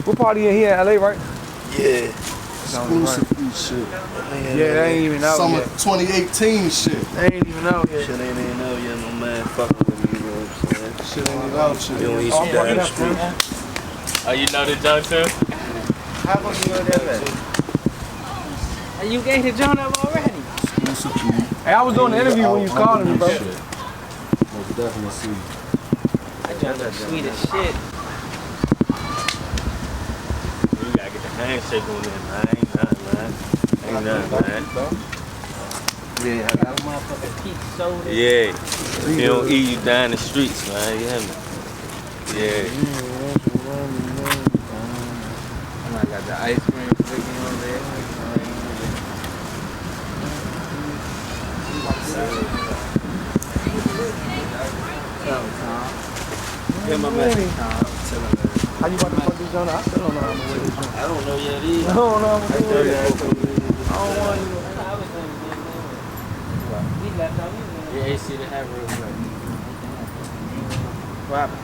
What party in here in LA, right? Yeah. Exclusive food shit. Yeah, they ain't even out Summer yet. 2018 shit. They ain't even out yet. Shit ain't even out yet, no man. Fucking with me, you know what I'm saying? Shit ain't even out shit. You don't eat some down the street. Oh, you know the joint too? How long you know that? You gave the joint up already. Exclusive food. Hey, I was doing the interview when you was calling me, bro. Most definitely see. That joint is sweet as shit. You gotta get the handshake on there, man. Ain't nothing, man. Yeah. Got a motherfucking peach soda. Yeah. If you don't eat, you die in the streets, man. You hear me? Yeah. I got the ice cream sticking on there. Get my message, Tom. How you about to fuck this joint up? I still don't know how to do this joint. I don't know yet either. I don't know how to do it. I don't want to. Yeah, AC to have real quick. What happened?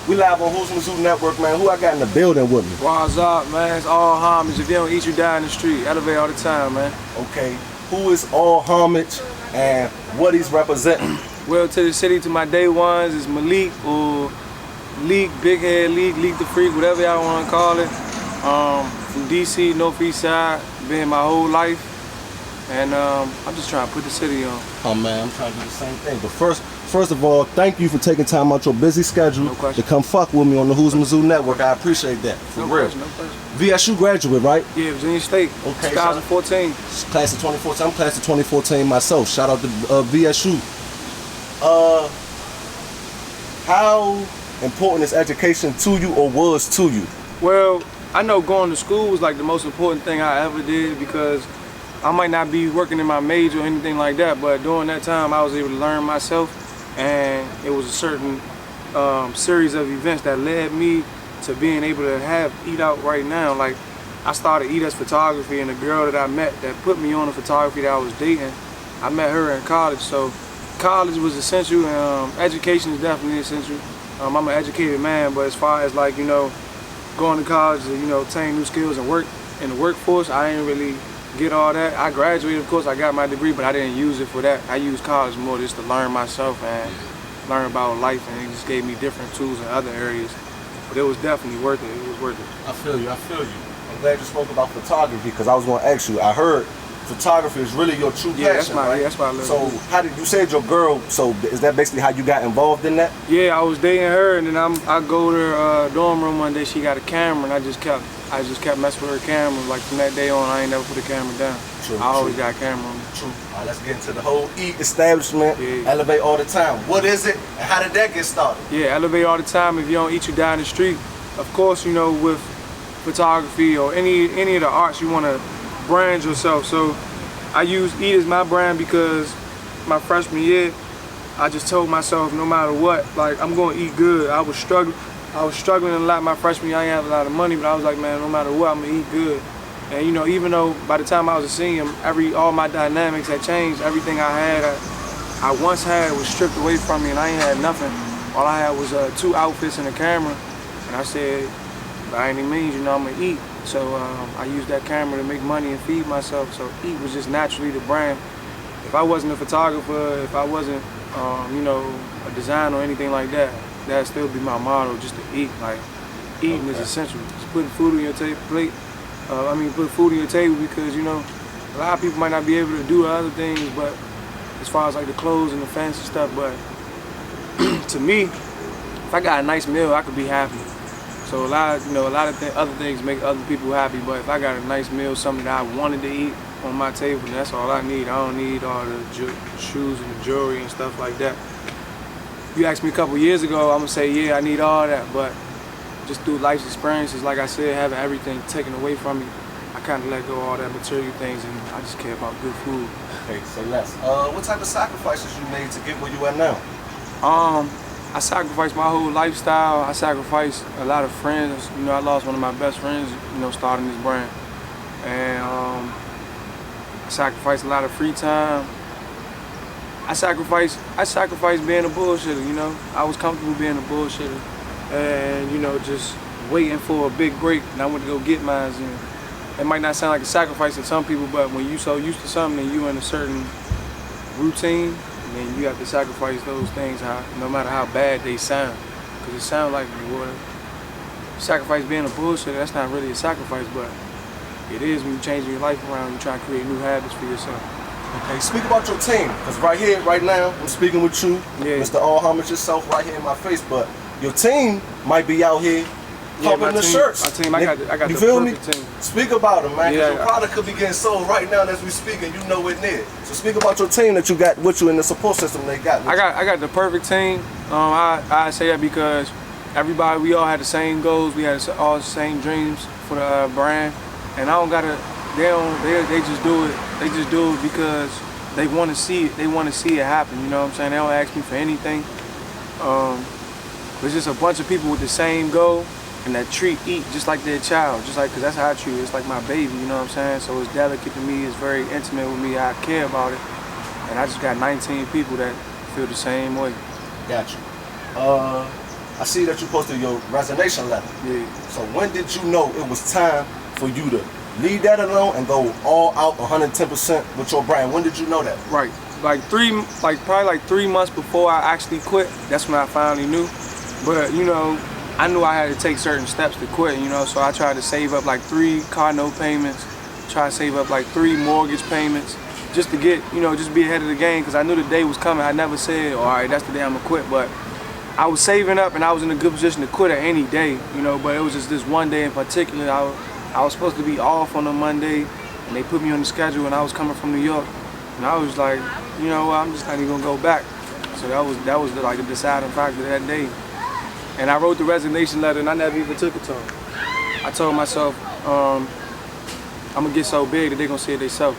We live on Houzmazoo Network, man. Who I got in the building with me? What's up, man? It's All Homage. If you don't eat, you die in the street. Elevate all the time, man. Okay. Who is All Homage and what he's representing? Well, to the city, to my day ones, is Malik or Leak, Big Head Leak, Leak the Freak, whatever y'all want to call it. From DC, Northeast Side, been here my whole life. And I'm just trying to put the city on. Oh man, I'm trying to do the same thing. But first of all, thank you for taking time out your busy schedule to come fuck with me on the Houzmazoo Network. I appreciate that. For real. No question. VSU graduate, right? Yeah, Virginia State, Okay, 2014. Class of 2014. I'm class of 2014 myself. Shout out to VSU. How important is education to you or was to you? Well, I know going to school was like the most important thing I ever did because I might not be working in my major or anything like that, but during that time I was able to learn myself, and it was a certain series of events that led me to being able to eat out right now. Like, I started Eat as Photography, and the girl that I met that put me on the photography that I was dating, I met her in college. So college was essential, and education is definitely essential. I'm an educated man, but as far as like, you know, going to college to, you know, obtain new skills and work in the workforce, I ain't really get all that. I graduated, of course, I got my degree, but I didn't use it for that. I used college more just to learn myself and learn about life, and it just gave me different tools in other areas. But it was definitely worth it. It was worth it. I feel you. I'm glad you spoke about photography because I was going to ask you. I heard photography is really your true passion, right? Yeah, that's my love. So how did you said your girl? So is that basically how you got involved in that? Yeah, I was dating her, and then I go to her dorm room one day. She got a camera, and I just kept messing with her camera. Like from that day on, I ain't never put the camera down. True, I always got a camera on me. True. All right, let's get into the whole Eat establishment. Yeah. Elevate all the time. What is it, and how did that get started? Yeah, elevate all the time. If you don't eat, you die in the street. Of course, you know, with photography or any of the arts, you want to brand yourself. So I use Eat as my brand because my freshman year, I just told myself no matter what, like, I'm going to eat good. I was struggling a lot my freshman year. I didn't have a lot of money, but I was like, man, no matter what, I'm going to eat good. And you know, even though by the time I was a senior, all my dynamics had changed. Everything I once had was stripped away from me, and I ain't had nothing. All I had was 2 outfits and a camera. And I said, by any means, you know, I'm gonna eat. So I used that camera to make money and feed myself. So Eat was just naturally the brand. If I wasn't a photographer, if I wasn't, you know, a designer or anything like that, that'd still be my motto, just to eat. Like, eating is essential. Just putting food on your plate. Put food on your table because, you know, a lot of people might not be able to do other things, but as far as like the clothes and the fancy stuff, but to me, if I got a nice meal, I could be happy. So a lot of other things make other people happy, but if I got a nice meal, something that I wanted to eat on my table, then that's all I need. I don't need all the shoes and the jewelry and stuff like that. If you asked me a couple years ago, I'm gonna say, yeah, I need all that, but just through life's experiences, like I said, having everything taken away from me, I kind of let go of all that material things, and I just care about good food. Okay, say less. What type of sacrifices you made to get where you at now? I sacrificed my whole lifestyle. I sacrificed a lot of friends. You know, I lost one of my best friends, you know, starting this brand. And I sacrificed a lot of free time. I sacrificed being a bullshitter, you know. I was comfortable being a bullshitter. and you know, just waiting for a big break, and I went to go get mine. And it might not sound like a sacrifice to some people, but when you so used to something and you in a certain routine, then you have to sacrifice those things, no matter how bad they sound. Because it sounds like, well, sacrifice being a bullshit, that's not really a sacrifice, but it is when you're changing your life around, you're trying to create new habits for yourself. Okay, speak about your team, because right here, right now, I'm speaking with you, Mr. All Homage yourself right here in my face, but your team might be out here pumping the shirts. My team, I got you the feel me? perfect team. Speak about them, man, because Yeah. your product could be getting sold right now as we speak, and you know it near. So speak about your team that you got with you in the support system they got with I got the perfect team. I say that because everybody, we all had the same goals, we had all the same dreams for the brand, and I don't gotta. They just do it. They just do it because they want to see it. They want to see it happen. You know what I'm saying? They don't ask me for anything. There's just a bunch of people with the same goal and that eat just like their child, just like, because that's how I treat it. It's like my baby. You know what I'm saying? So it's delicate to me. It's very intimate with me. I care about it, and I just got 19 people that feel the same way. Got you. I see that you posted your resignation letter. Yeah. So when did you know it was time for you to leave that alone and go all out 110% with your brand? When did you know that? Right, probably 3 months before I actually quit. That's when I finally knew. But you know, I knew I had to take certain steps to quit. You know, so I tried to save up like 3 car note payments, try to save up like 3 mortgage payments, just to get, you know, just be ahead of the game. Because I knew the day was coming. I never said, all right, that's the day I'm gonna quit. But I was saving up, and I was in a good position to quit at any day. You know, but it was just this one day in particular. I was supposed to be off on a Monday, and they put me on the schedule, and I was coming from New York, and I was like, you know what, I'm just not even gonna go back. So that was like the deciding factor that day. And I wrote the resignation letter, and I never even took it to them. I told myself, I'm gonna get so big that they're gonna see it themselves.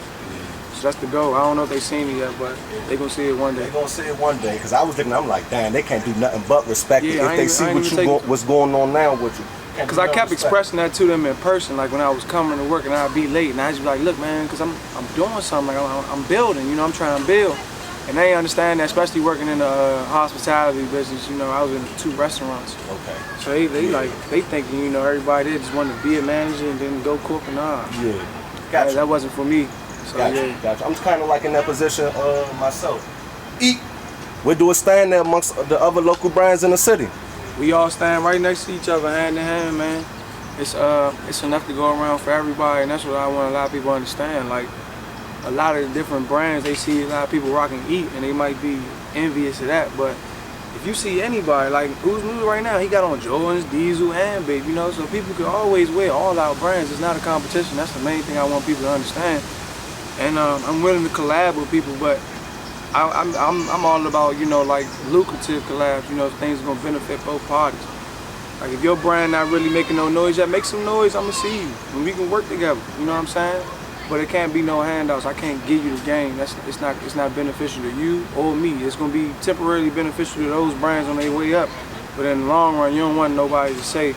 So that's the goal. I don't know if they seen it yet, but they're gonna see it one day. They're gonna see it one day, because I was looking, I'm like, damn, they can't do nothing but respect it if they see what's going on now with you. Because I kept expressing that to them in person, like when I was coming to work and I'd be late, and I'd just be like, look man, because I'm doing something, like I'm building, you know, I'm trying to build. And they understand that, especially working in the hospitality business, you know, I was in 2 restaurants. Okay. So they thinking, you know, everybody there just wanted to be a manager and then go corporate. Nah. Yeah. Gotcha. That wasn't for me. So Gotcha. I'm kind of like in that position myself. Where do it stand there amongst the other local brands in the city? We all stand right next to each other, hand in hand, man. It's enough to go around for everybody, and that's what I want a lot of people to understand. Like, a lot of the different brands, they see a lot of people rocking Eat, and they might be envious of that, but if you see anybody, like Houzmazoo right now, he got on Jordans, Diesel, and Babe, you know, so people can always wear all our brands. It's not a competition. That's the main thing I want people to understand. And I'm willing to collab with people, but I'm all about, you know, like lucrative collabs, you know, things are gonna benefit both parties. Like if your brand not really making no noise yet, make some noise, I'ma see you. And we can work together, you know what I'm saying? But it can't be no handouts. I can't give you the game. It's not beneficial to you or me. It's gonna be temporarily beneficial to those brands on their way up. But in the long run, you don't want nobody to say,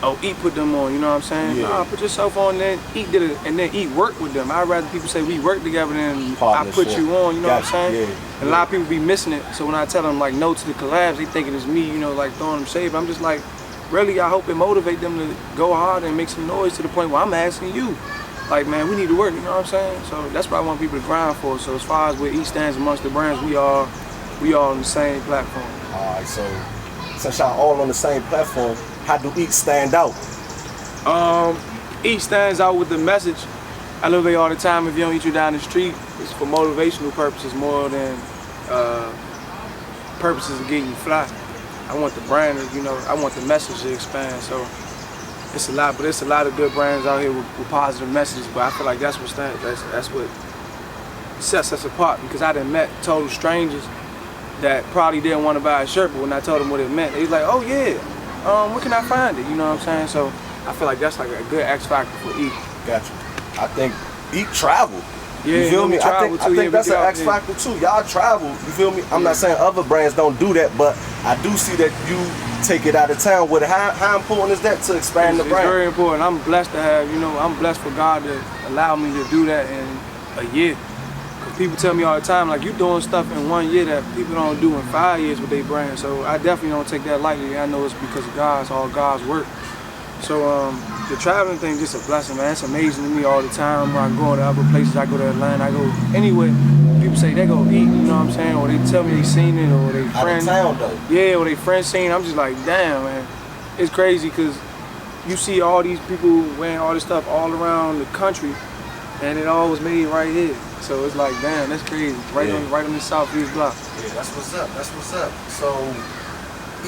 oh, Eat put them on, you know what I'm saying? Yeah. Nah, put yourself on there, Eat did it, and then Eat work with them. I'd rather people say we work together than I put you on, you know what I'm saying? Yeah. And a lot of people be missing it. So when I tell them like no to the collabs, they thinking it's me, you know, like throwing them shade. But I'm just like, really, I hope it motivate them to go hard and make some noise to the point where I'm asking you. Like, man, we need to work, you know what I'm saying? So that's what I want people to grind for. So as far as where Eat stands amongst the brands, we all on the same platform. All right, so since y'all all on the same platform, how do Eat stand out? Eat stands out with the message. I live there all the time. If you don't eat you down the street, it's for motivational purposes more than purposes of getting you fly. I want the brand, you know, I want the message to expand. So it's a lot, but it's a lot of good brands out here with positive messages. But I feel like that's what sets us apart, because I done met total strangers that probably didn't want to buy a shirt, but when I told them what it meant, they was like, oh yeah, where can I find it? You know what I'm saying? So I feel like that's like a good X factor for Eat. Gotcha. I think Eat travel. Yeah, you feel me? I think that's an X factor too. Y'all travel. You feel me? I'm not saying other brands don't do that, but I do see that you take it out of town with it. How important is that to expand the brand? It's very important. I'm blessed to have, you know, I'm blessed for God to allow me to do that in a year. People tell me all the time, like, you doing stuff in 1 year that people don't do in 5 years with their brand. So I definitely don't take that lightly. I know it's because of God's, all God's work. So the traveling thing just a blessing, man. It's amazing to me all the time. When I go to other places, I go to Atlanta, I go anywhere. People say they go eat, you know what I'm saying? Or they tell me they seen it, or they friends. Out of town, though. Yeah, or they friends seen it. I'm just like, damn, man. It's crazy because you see all these people wearing all this stuff all around the country, and it all was made right here. So it's like, damn, that's crazy. Right on the southeast block. Yeah, that's what's up. That's what's up. So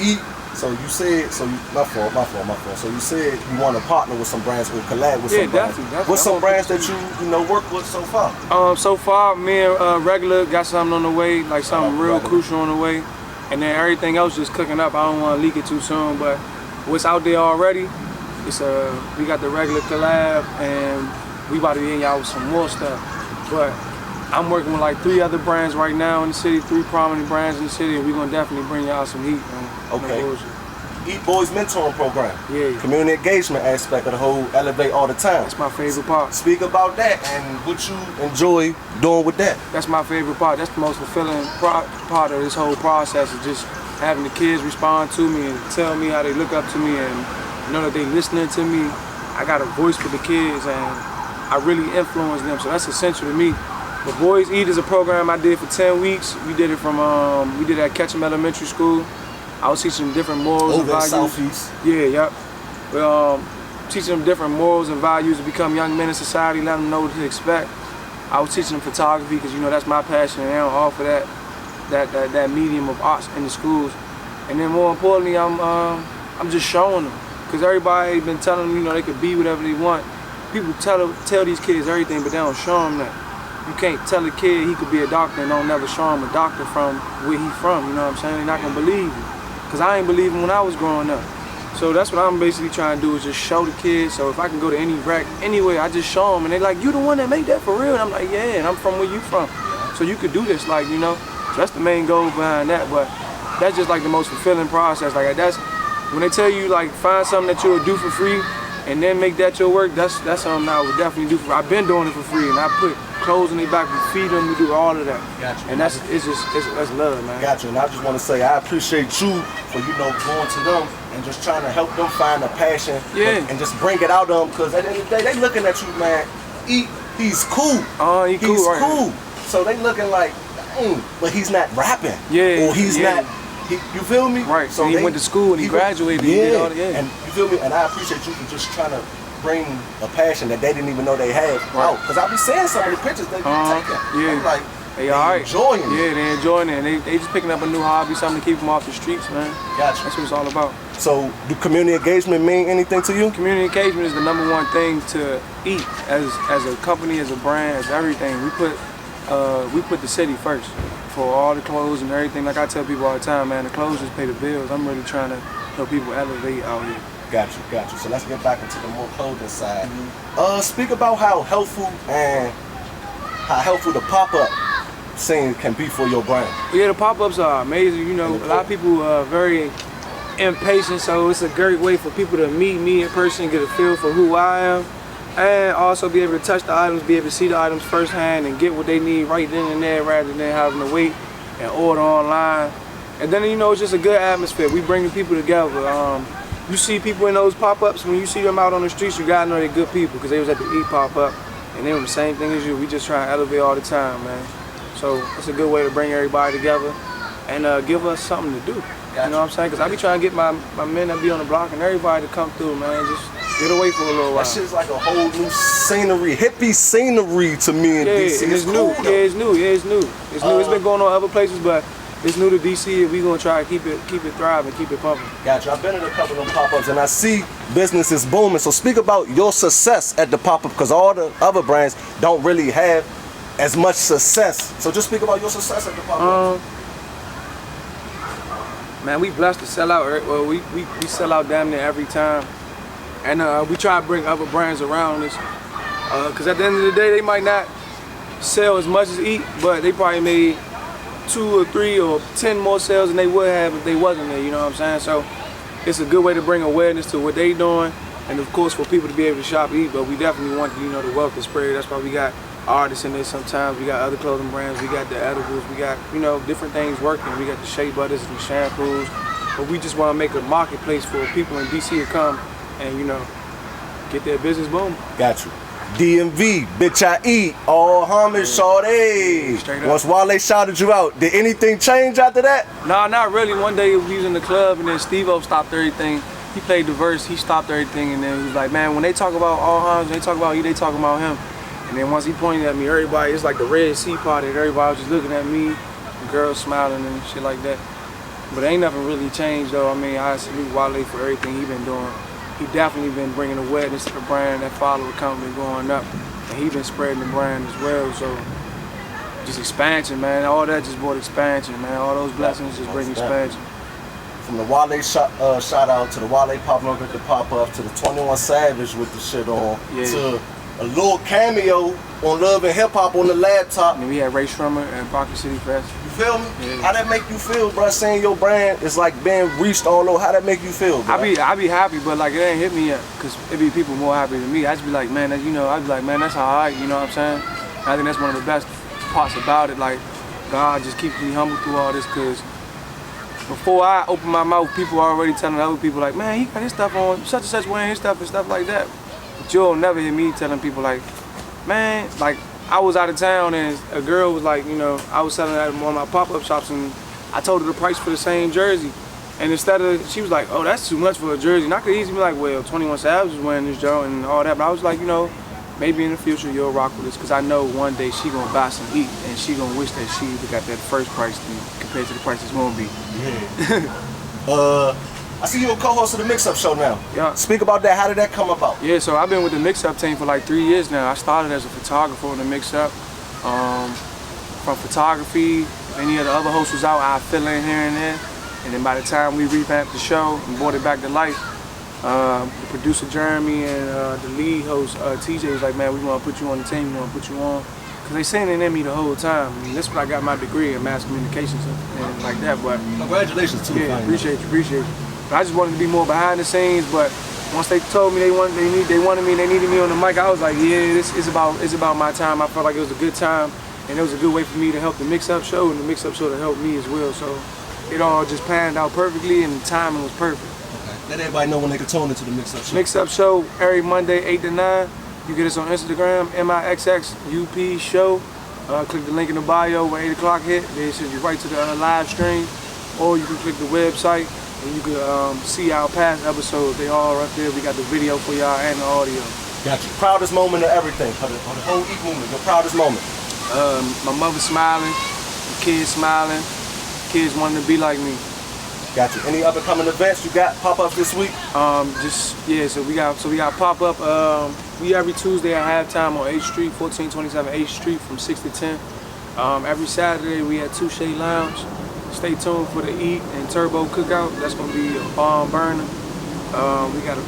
eat. So you said, my fault. So you said you want to partner with some brands or collab with some brands. Definitely. What's some brands that you know work with so far? So far, me and Regular got something on the way, like something real crucial on the way, and then everything else just cooking up. I don't want to leak it too soon, but what's out there already? It's we got the Regular collab, and we about to get y'all with some more stuff. But I'm working with like 3 other brands right now in the city, 3 prominent brands in the city, and we're gonna definitely bring y'all some heat, man. Okay. Eat Boys mentoring program. Yeah. Community engagement aspect of the whole Elevate all the time. That's my favorite part. Speak about that and what you enjoy doing with that. That's my favorite part. That's the most fulfilling part of this whole process, is just having the kids respond to me and tell me how they look up to me and know that they listening to me. I got a voice for the kids and I really influence them, so that's essential to me. But Boys Eat is a program I did for 10 weeks. We did it from, we did it at Ketchum Elementary School. I was teaching them different morals and values. Southeast. Yeah, yep. Teaching them different morals and values to become young men in society, let them know what to expect. I was teaching them photography because, you know, that's my passion, and they don't offer that medium of arts in the schools. And then more importantly, I'm just showing them, because everybody been telling them, you know, they could be whatever they want. People tell these kids everything, but they don't show them that. You can't tell a kid he could be a doctor and don't never show him a doctor from where he from, you know what I'm saying? They're not gonna believe you. Because I ain't believing when I was growing up. So that's what I'm basically trying to do, is just show the kids. So if I can go to any rec, anywhere, I just show them. And they like, you the one that made that for real? And I'm like, yeah, and I'm from where you from. So you could do this, like, you know. So that's the main goal behind that. But that's just like the most fulfilling process. Like, that's, when they tell you, like, find something that you'll do for free and then make that your work, that's something I would definitely do for free. I've been doing it for free, and I put clothes on their back, we feed them, we do all of that. Gotcha. And that's love, man. Gotcha. And I just want to say I appreciate you for, you know, going to them and just trying to help them find a passion and just bring it out of them, because at the end of the day, they looking at you, man. He's cool. He's cool, right? Cool. So they looking like, but he's not rapping. Yeah. Or he's not. You feel me? Right. So he went to school and he graduated. And he did all that. And you feel me? And I appreciate you for just trying to bring a passion that they didn't even know they had out. Because I be seeing some of the pictures they be taking. Yeah. I'm like, they alright. Enjoying it. Yeah, they enjoying it. And they just picking up a new hobby, something to keep them off the streets, man. Gotcha. That's what it's all about. So, do community engagement mean anything to you? Community engagement is the #1 thing to eat as a company, as a brand, as everything. We put the city first for all the clothes and everything. Like I tell people all the time, man, the clothes just pay the bills. I'm really trying to help people elevate out here. Got you. So let's get back into the more clothing side. Speak about how helpful the pop-up scene can be for your brand. Yeah, the pop-ups are amazing. You know, a lot of people are very impatient, so it's a great way for people to meet me in person, get a feel for who I am, and also be able to touch the items, be able to see the items firsthand and get what they need right then and there, rather than having to wait and order online. And then, you know, it's just a good atmosphere. We bring the people together. You see people in those pop-ups, when you see them out on the streets, you gotta know they're good people, because they was at the Eat pop-up and they were the same thing as you. We just try to elevate all the time, man. So it's a good way to bring everybody together and give us something to do. Gotcha. You know what I'm saying? Because I be trying to get my men that be on the block and everybody to come through, man. Just get away for a little while. That shit's like a whole new scenery, hippie scenery to me in DC. And it's new. Cool, it's new. It's new. It's been going on other places, but it's new to DC, and we gonna try to keep it thriving, keep it pumping. Gotcha. I've been at a couple of them pop-ups, and I see business is booming. So speak about your success at the pop-up, because all the other brands don't really have as much success. So just speak about your success at the pop-up. Man, we blessed to sell out. Well, we sell out damn near every time, and we try to bring other brands around us. Because at the end of the day, they might not sell as much as Eat, but they probably made 2 or 3 or 10 more sales than they would have if they wasn't there, you know what I'm saying? So it's a good way to bring awareness to what they doing, and of course for people to be able to shop Eat, but we definitely want, you know, the wealth to spread. That's why we got artists in there sometimes. We got other clothing brands. We got the edibles. We got, you know, different things working. We got the shea butters and the shampoos. But we just want to make a marketplace for people in DC to come and, you know, get their business booming. Got you. DMV, bitch I eat, all homage, shawty. Straight up. Once Wale shouted you out, did anything change after that? Nah, not really. One day we was in the club and then Steve-O stopped everything. He played the verse, he stopped everything, and then he was like, man, when they talk about All Homage, they talk about you, they talk about him. And then once he pointed at me, everybody, it's like the Red Sea party, everybody was just looking at me, the girls smiling and shit like that. But ain't nothing really changed though. I mean, I salute Wale for everything he been doing. He definitely been bringing awareness to the brand. That follower count been going up, and he been spreading the brand as well. So just expansion, man. All that just brought expansion, man. All those blessings just bring expansion. From the Wale shout out to the Wale popping up at the pop up to the 21 Savage with the shit on to a little cameo on Love and Hip Hop on the laptop. And we had Ray Shrummer at Rocket City Fest. You feel me? Yeah. How that make you feel, bro? Saying your brand is like being reached all over. How that make you feel, bro? I be happy, but like it ain't hit me yet, cause it be people more happy than me. I just be like, man, you know, I be like, man, that's alright. You know what I'm saying? I think that's one of the best parts about it. Like God just keeps me humble through all this, cause before I open my mouth, people are already telling other people like, man, he got his stuff on such and such wearing his stuff and stuff like that. But you'll never hear me telling people like, man, like I was out of town and a girl was like, you know, I was selling at one of my pop-up shops and I told her the price for the same jersey. And instead of, she was like, oh, that's too much for a jersey. And I could easily be like, well, 21 Savage is wearing this joint and all that. But I was like, you know, maybe in the future you'll rock with this, because I know one day she gonna buy some heat and she gonna wish that she got that first price compared to the price it's gonna be. Yeah. I see you a co-host of the Mixup show now. Yeah. Speak about that. How did that come about? Yeah, so I've been with the Mixup team for like 3 years now. I started as a photographer on the Mixup. From photography, if any of the other hosts was out, I'd fill in here and there. And then by the time we revamped the show and brought it back to life, the producer Jeremy and the lead host TJ was like, man, we want to put you on the team, we want to put you on. Because they saying in me the whole time. I mean, that's what I got my degree in mass communications and like that. But Congratulations too. yeah, appreciate you. But I just wanted to be more behind the scenes. But once they told me they wanted me, they needed me on the mic, I was like, yeah, this is about my time. I felt like it was a good time, and it was a good way for me to help the Mixup show, and the Mixup show to help me as well. So it all just planned out perfectly, and the timing was perfect. Okay. Let everybody know when they can tune into the Mixup show. Mixup show every Monday 8 to 9. You get us on Instagram, MIXXUP show. Click the link in the bio when 8 o'clock hit. They send you right to the live stream, or you can click the website and you can see our past episodes. They all right there. We got the video for y'all and the audio. Got you. Proudest moment of everything, of the whole Eat movement. Your proudest moment. My mother smiling, the kids smiling, kids wanting to be like me. Got you. Any other coming events you got pop-ups this week? So we got pop-up. We every Tuesday at halftime on 8th Street, 1427 8th Street from 6 to 10. Every Saturday we at Touche Lounge. Stay tuned for the Eat and Turbo Cookout. That's gonna be a bomb burner. We got a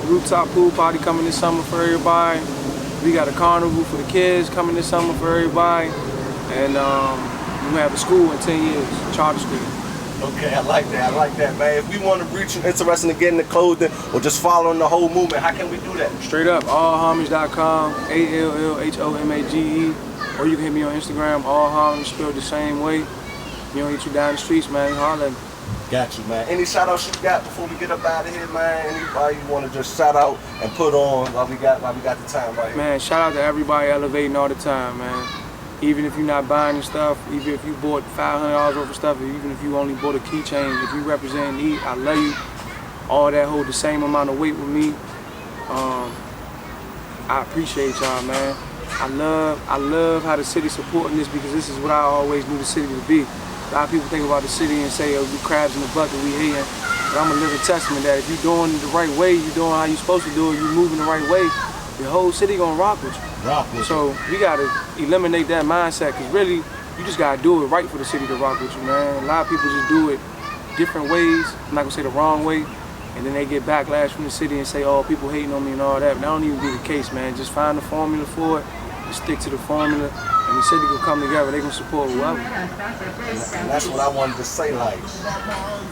rooftop pool party coming this summer for everybody. We got a carnival for the kids coming this summer for everybody. And we have a school in 10 years, charter school. Okay, I like that, man. If we want to reach you interested in getting the clothing or just following the whole movement, how can we do that? Straight up, allhomage.com, ALLHOMAGE, or you can hit me on Instagram, All Homage, spelled the same way. You don't hit you down the streets, man. Holla at me. Got you, man. Any shout outs you got before we get up out of here, man? Anybody you want to just shout out and put on while we got the time right here? Man, shout out to everybody elevating all the time, man. Even if you're not buying the stuff, even if you bought $500 worth of stuff, even if you only bought a keychain, if you represent Eat, I love you. All that hold the same amount of weight with me. I appreciate y'all, man. I love how the city's supporting this, because this is what I always knew the city to be. A lot of people think about the city and say, oh, we crabs in the bucket, we hating. But I'm a living testament that if you're doing it the right way, you're doing how you're supposed to do it, you're moving the right way, the whole city gonna rock with you. So we gotta eliminate that mindset, because really, you just gotta do it right for the city to rock with you, man. A lot of people just do it different ways, I'm not gonna say the wrong way, and then they get backlash from the city and say, oh, people hating on me and all that. But that don't even be the case, man. Just find the formula for it, and stick to the formula, and the city will come together, they gonna support whoever. And that's what I wanted to say, like,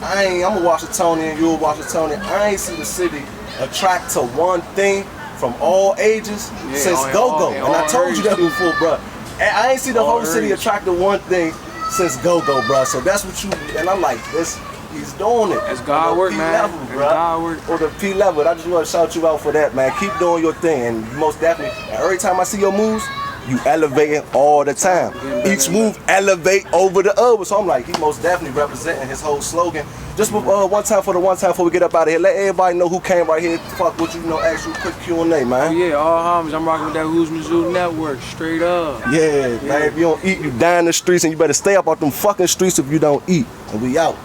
I'm a Washingtonian, you're a Washingtonian. I ain't see the city attract to one thing from all ages since go-go. And I told you that before, bro. And I ain't see the whole city attracted one thing since go-go, bro. So that's what you, and I'm like, he's doing it. It's God work, man. It's God work. On the P level. I just want to shout you out for that, man. Keep doing your thing. And you most definitely, and every time I see your moves, you elevating all the time. Each move elevate over the other. So I'm like, he most definitely representing his whole slogan. Just one time before we get up out of here, let everybody know who came right here. Fuck what you know, ask you a quick Q&A, man. Oh yeah, All Homage. I'm rocking with that Houzmazoo network, straight up. Yeah, man, if you don't eat, you die in the streets, and you better stay up out them fucking streets if you don't eat. And we out.